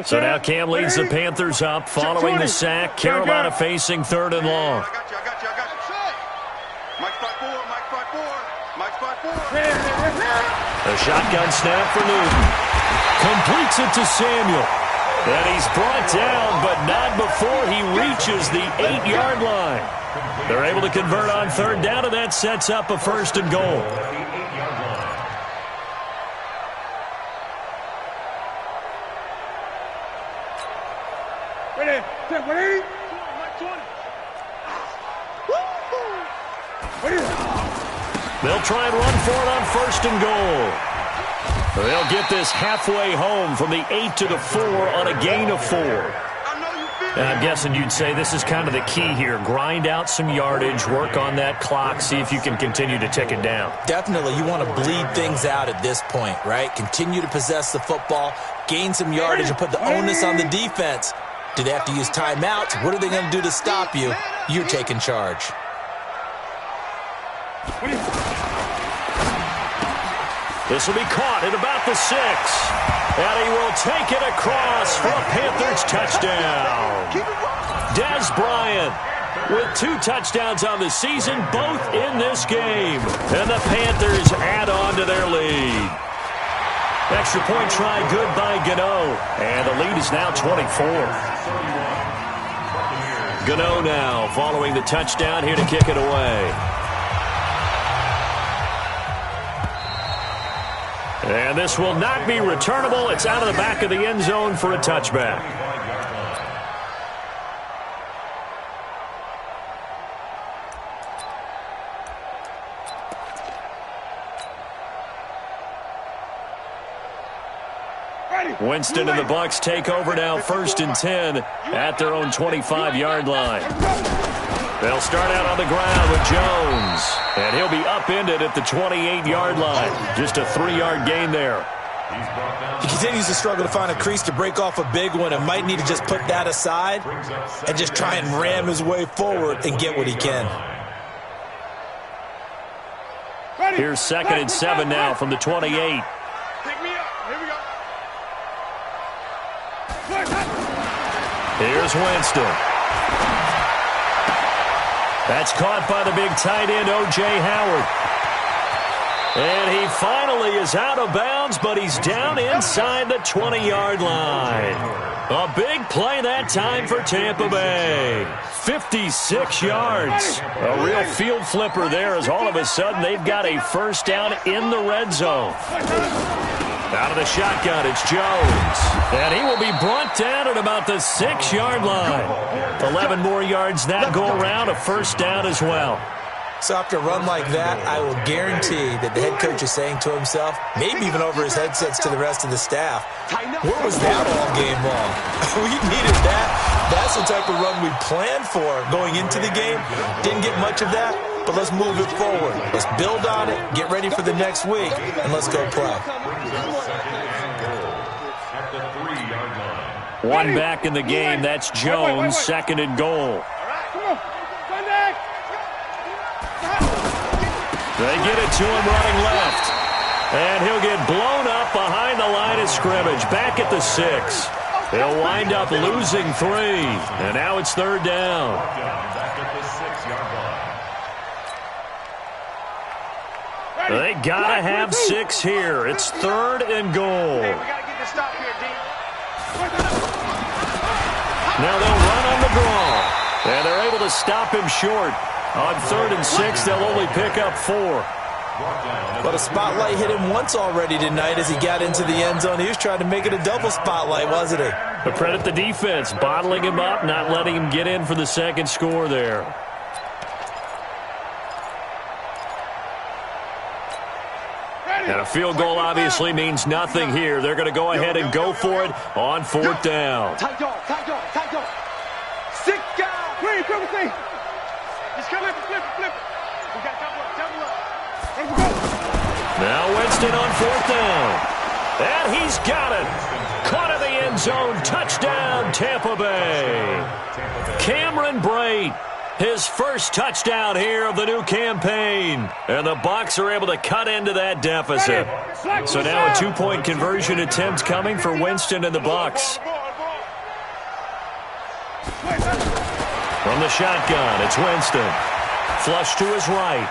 S1: So now Cam leads the Panthers up following the sack. Carolina facing 3rd and long.
S3: I got you. Mike 5-4.
S1: A shotgun snap for Newton. Completes it to Samuel. And he's brought down, but not before he reaches the 8-yard line. They're able to convert on 3rd down, and that sets up a 1st and goal.
S3: Ready.
S1: They'll try and run for it on 1st and goal. They'll get this halfway home from the 8 to the 4 on a gain of 4. I'm guessing you'd say this is kind of the key here. Grind out some yardage, work on that clock, see if you can continue to tick it down.
S5: Definitely. You want to bleed things out at this point, right? Continue to possess the football, gain some yardage, and put the onus on the defense. Do they have to use timeouts? What are they going to do to stop you? You're taking charge.
S1: This will be caught at about the 6. And he will take it across for a Panthers touchdown. Dez Bryant with 2 touchdowns on the season, both in this game. And the Panthers add on to their lead. Extra point try good by Gano. And the lead is now 24. Gano now following the touchdown here to kick it away. And this will not be returnable. It's out of the back of the end zone for a touchback. Winston and the Bucs take over now, 1st and 10 at their own 25-yard line. They'll start out on the ground with Jones, and he'll be upended at the 28-yard line. Just a 3-yard gain there.
S5: He continues to struggle to find a crease to break off a big one and might need to just put that aside and just try and ram his way forward and get what he can.
S1: Here's 2nd and 7 now from the 28.
S3: Pick me up. Here we go.
S1: Here's Winston. That's caught by the big tight end, O.J. Howard. And he finally is out of bounds, but he's down inside the 20-yard line. A big play that time for Tampa Bay. 56 yards. A real field flipper there as all of a sudden they've got a first down in the red zone. Out of the shotgun, it's Jones. And he will be brought down at about the 6-yard line. 11 more yards that go around, a first down as well.
S5: So after a run like that, I will guarantee that the head coach is saying to himself, maybe even over his headsets to the rest of the staff, where was that all game long? We needed that. That's the type of run we planned for going into the game. Didn't get much of that, but let's move it forward. Let's build on it, get ready for the next week, and let's go play.
S1: One back in the game, that's Jones, 2nd and goal. They get it to him running left. And he'll get blown up behind the line of scrimmage. Back at the 6. He'll wind up losing 3. And now it's 3rd down. They gotta have 6 here. It's 3rd and goal.
S3: Hey, we gotta get this stop here, D.
S1: Now they'll run on the draw. And they're able to stop him short. On 3rd and 6, they'll only pick up 4.
S5: But a spotlight hit him once already tonight as he got into the end zone. He was trying to make it a double spotlight, wasn't he?
S1: But credit the defense, bottling him up, not letting him get in for the 2nd score there. And a field goal obviously means nothing here. They're going to go ahead and go for it on 4th down.
S3: Tight dog. Sit down. Wait, just come in, flip. We got double up.
S1: Now Winston on 4th down. And he's got it. Caught in the end zone. Touchdown, Tampa Bay. Cameron Brate, his first touchdown here of the new campaign. And the Bucs are able to cut into that deficit. So now a 2-point conversion attempt coming for Winston and the Bucs. From the shotgun, it's Winston. Flush to his right.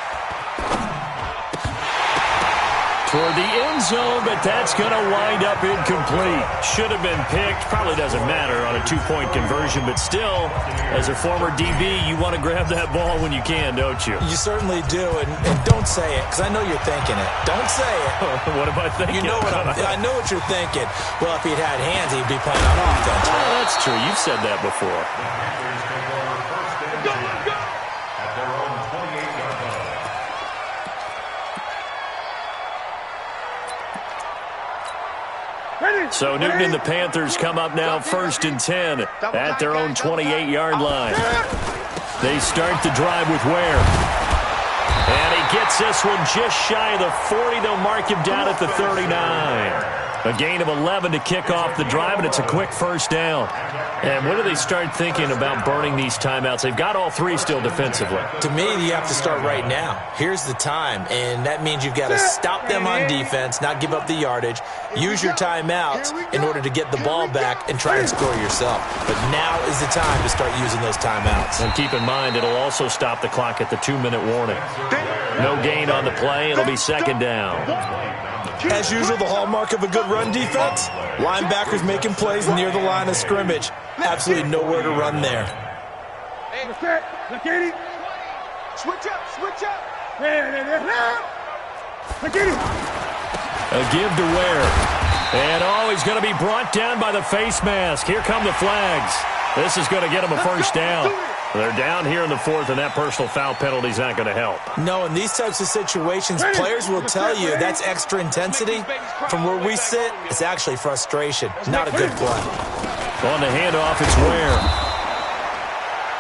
S1: Toward the end zone, but that's going to wind up incomplete. Should have been picked. Probably doesn't matter on a 2-point conversion, but still, as a former DB, you want to grab that ball when you can, don't you?
S5: You certainly do, and don't say it, because I know you're thinking it. Don't say it.
S1: What am I thinking?
S5: You know I know what you're thinking. Well, if he'd had hands, he'd be playing on offense.
S1: Oh, that's true. You've said that before. So Newton and the Panthers come up now 1st and 10 at their own 28-yard line. They start the drive with Ware. And he gets this one just shy of the 40. They'll mark him down at the 39. A gain of 11 to kick off the drive, and it's a quick first down. And when do they start thinking about burning these timeouts? They've got all 3 still defensively.
S5: To me, you have to start right now. Here's the time, and that means you've got to stop them on defense, not give up the yardage, use your timeouts in order to get the ball back and try and score yourself. But now is the time to start using those timeouts.
S1: And keep in mind, it'll also stop the clock at the 2-minute warning. No gain on the play. It'll be 2nd down.
S5: As usual, the hallmark of a good run defense, linebackers making plays near the line of scrimmage. Absolutely nowhere to run there.
S3: Switch up.
S1: A give to Ware. And, he's going to be brought down by the face mask. Here come the flags. This is going to get him a first down. They're down here in the 4th, and that personal foul penalty is not going to help.
S5: No, in these types of situations, players will tell you that's extra intensity. From where we sit, it's actually frustration. Not a good play.
S1: On the handoff, it's Ware.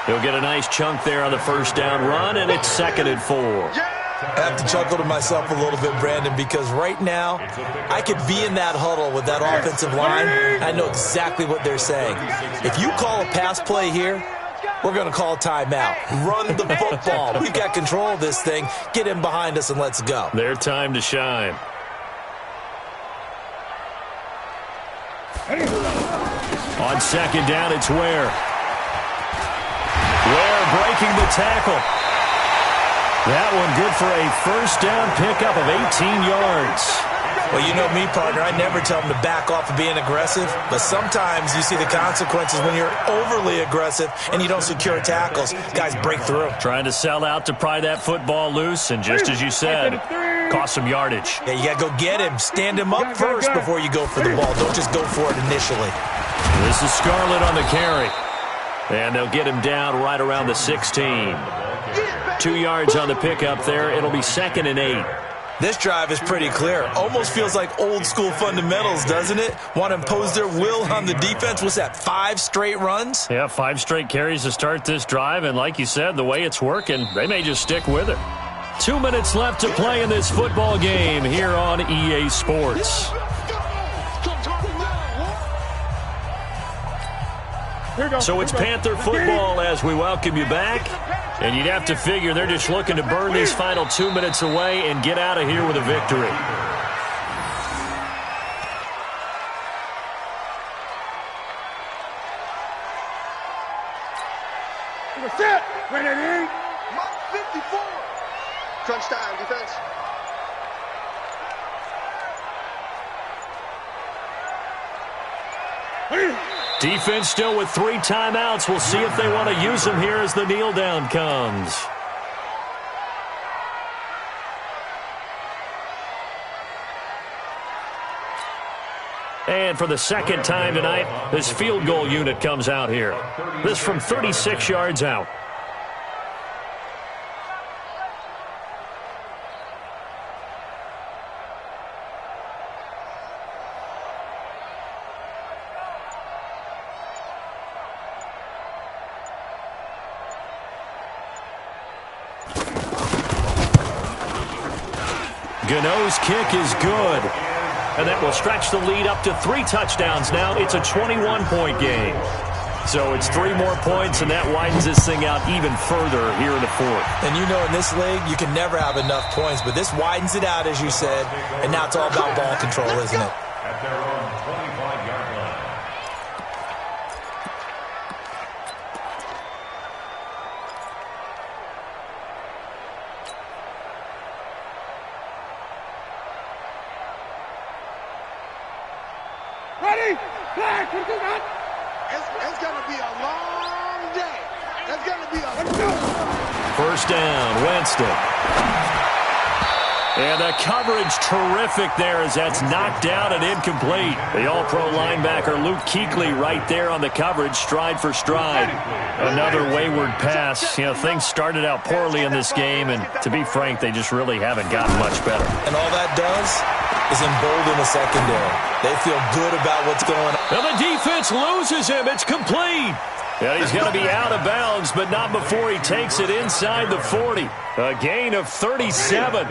S1: He'll get a nice chunk there on the first down run, and it's 2nd and 4.
S5: I have to chuckle to myself a little bit, Brandon, because right now I could be in that huddle with that offensive line. I know exactly what they're saying. If you call a pass play here, we're going to call a timeout. Run the football. We've got control of this thing. Get him behind us and let's go.
S1: Their time to shine. On second down, it's Ware. Ware breaking the tackle. That one good for a first down pickup of 18 yards.
S5: Well, you know me, partner. I never tell them to back off of being aggressive, but sometimes you see the consequences when you're overly aggressive and you don't secure tackles. Guys break through.
S1: Trying to sell out to pry that football loose, and just as you said, cost some yardage.
S5: Yeah, you got to go get him. Stand him up first before you go for the ball. Don't just go for it initially.
S1: This is Scarlett on the carry. And they'll get him down right around the 16. 2 yards on the pickup there. It'll be 2nd and 8.
S5: This drive is pretty clear. Almost feels like old school fundamentals, doesn't it? Want to impose their will on the defense. What's that, 5 straight runs?
S1: Yeah, 5 straight carries to start this drive. And like you said, the way it's working, they may just stick with it. 2 minutes left to play in this football game here on EA Sports. So it's Panther football as we welcome you back. And you'd have to figure they're just looking to burn these final 2 minutes away and get out of here with a victory.
S3: Set. Ready. Mark 54. Crunch time, defense.
S1: Defense still with 3 timeouts. We'll see if they want to use them here as the kneel down comes. And for the second time tonight, this field goal unit comes out here. This from 36 yards out. Gano's kick is good. And that will stretch the lead up to 3 touchdowns now. It's a 21-point game. So it's 3 more points, and that widens this thing out even further here in the 4th.
S5: And you know in this league, you can never have enough points, but this widens it out, as you said, and now it's all about ball control, isn't it?
S4: At their own 25-yard line.
S3: Ready? Flag. It's going to be a long day. It's going to be a
S1: First down, Winston. And the coverage terrific there as that's knocked down and incomplete. The all-pro linebacker Luke Kuechly right there on the coverage, stride for stride. Another wayward pass. You know, things started out poorly in this game, and to be frank, they just really haven't gotten much better.
S5: And all that does is embolden the secondary. They feel good about what's going on.
S1: And the defense loses him. It's complete. And he's going to be out of bounds, but not before he takes it inside the 40. A gain of 37.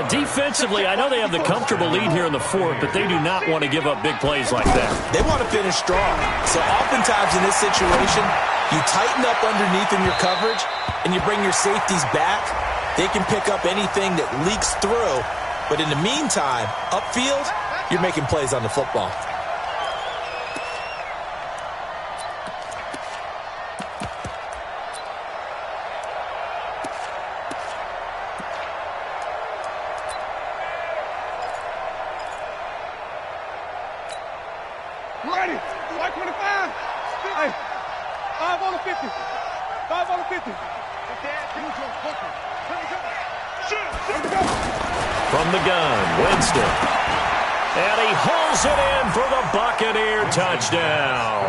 S1: Defensively, I know they have the comfortable lead here in the 4th, but they do not want to give up big plays like that.
S5: They want to finish strong. So oftentimes in this situation, you tighten up underneath in your coverage, and you bring your safeties back. They can pick up anything that leaks through. But in the meantime, upfield, you're making plays on the football.
S3: Ready. 525. Hey. 5 on the 50. 5 on the 50.
S1: From the gun, Winston. And he hauls it in for the Buccaneer touchdown.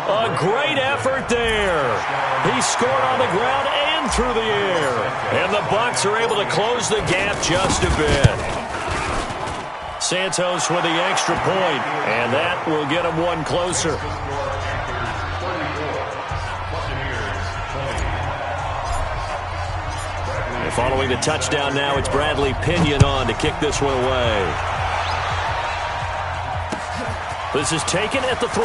S1: A great effort there. He scored on the ground and through the air. And the Bucs are able to close the gap just a bit. Santos with the extra point, and that will get him one closer. Following the touchdown now, it's Bradley Pinion on to kick this one away. This is taken at the 3.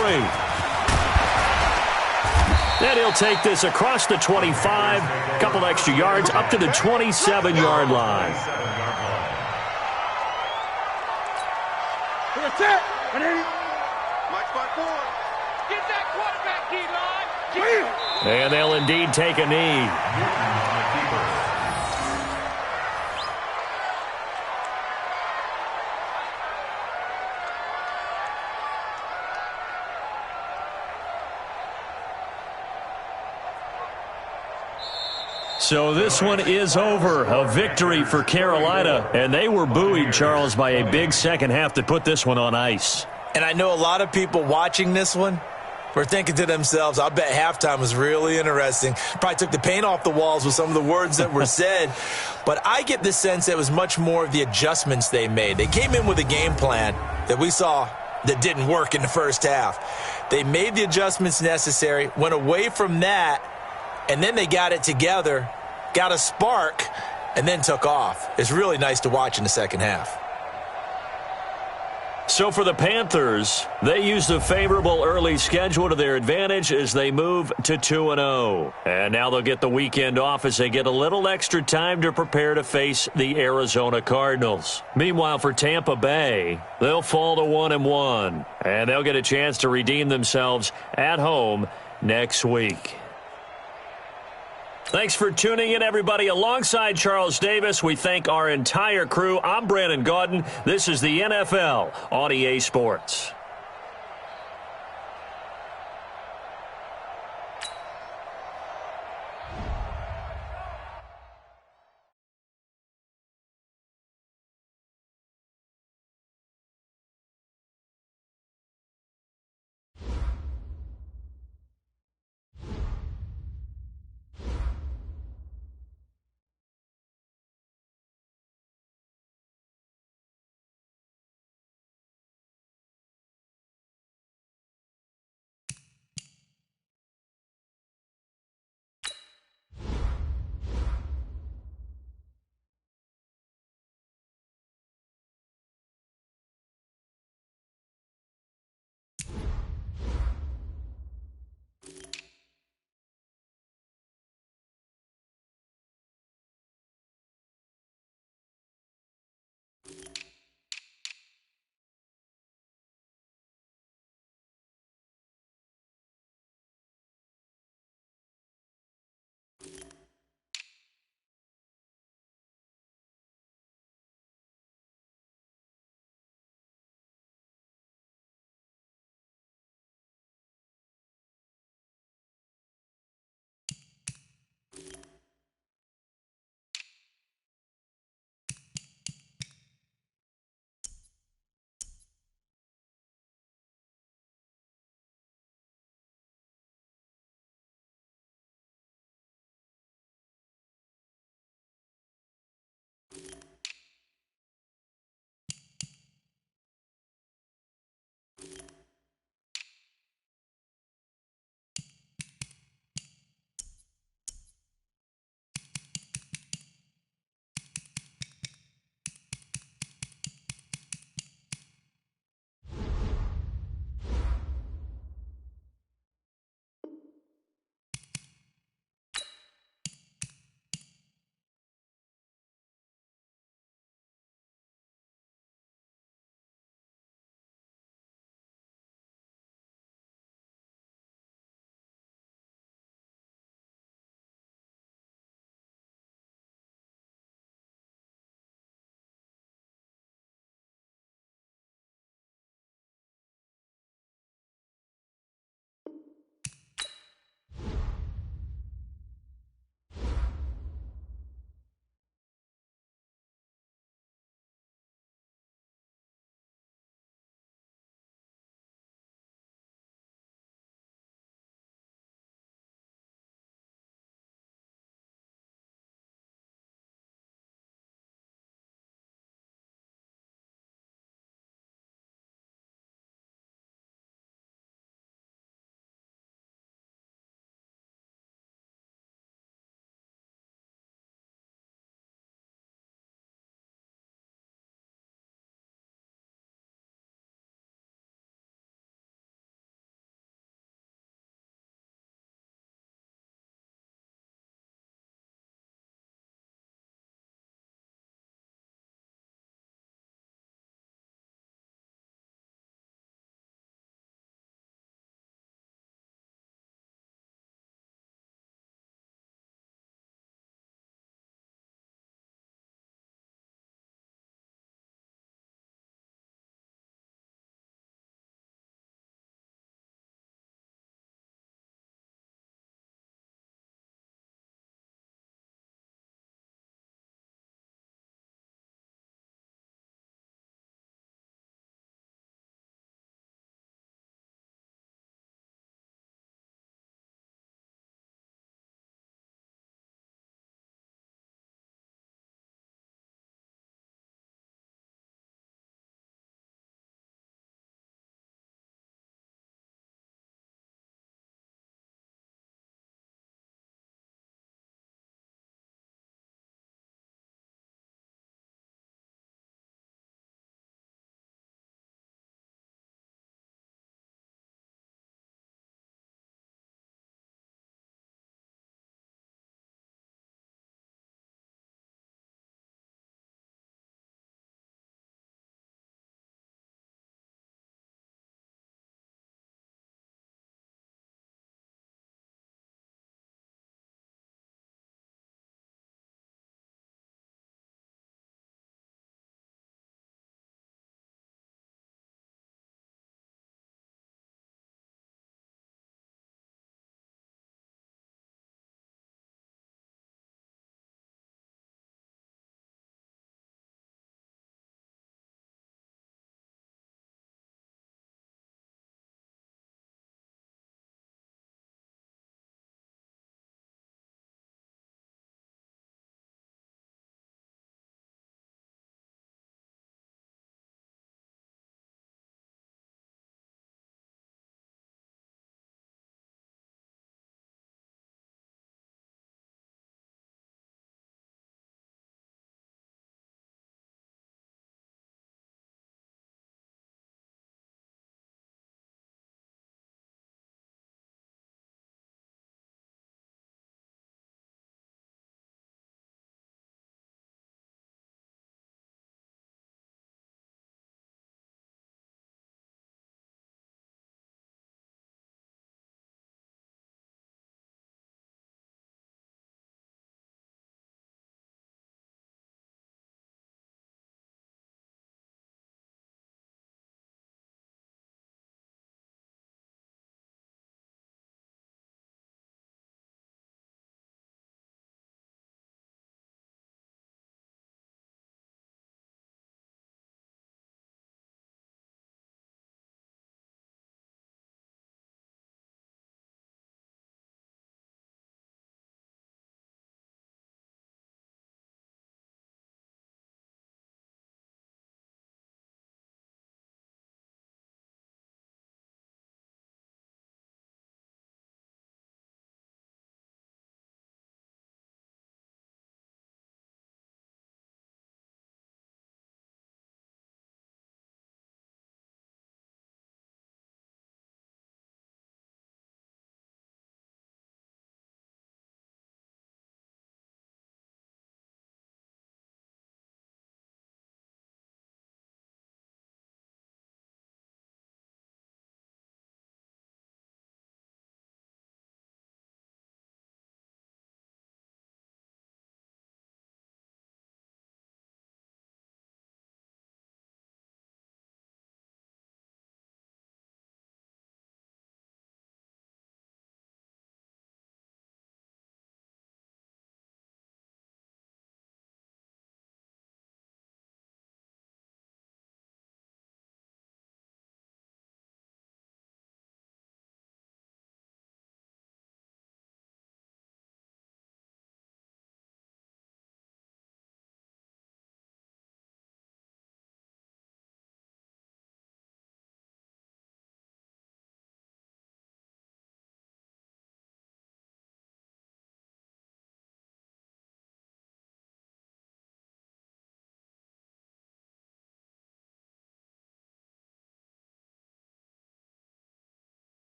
S1: And he'll take this across the 25, a couple extra yards, up to the 27-yard line. And they'll indeed take a knee. So this one is over. A victory for Carolina. And they were buoyed, Charles, by a big second half that put this one on ice.
S2: And I know a lot of people watching this one were thinking to themselves, I bet halftime was really interesting. Probably took the paint off the walls with some of the words that were said. But I get the sense that it was much more of the adjustments they made. They came in with a game plan that we saw that didn't work in the first half. They made the adjustments necessary, went away from that, and then they got it together, got a spark, and then took off. It's really nice to watch in the second half.
S1: So for the Panthers, they used a favorable early schedule to their advantage as they move to 2-0. And now they'll get the weekend off as they get a little extra time to prepare to face the Arizona Cardinals. Meanwhile, for Tampa Bay, they'll fall to 1-1. And they'll get a chance to redeem themselves at home next week. Thanks for tuning in, everybody. Alongside Charles Davis, we thank our entire crew. I'm Brandon Gaudin. This is the NFL on EA Sports.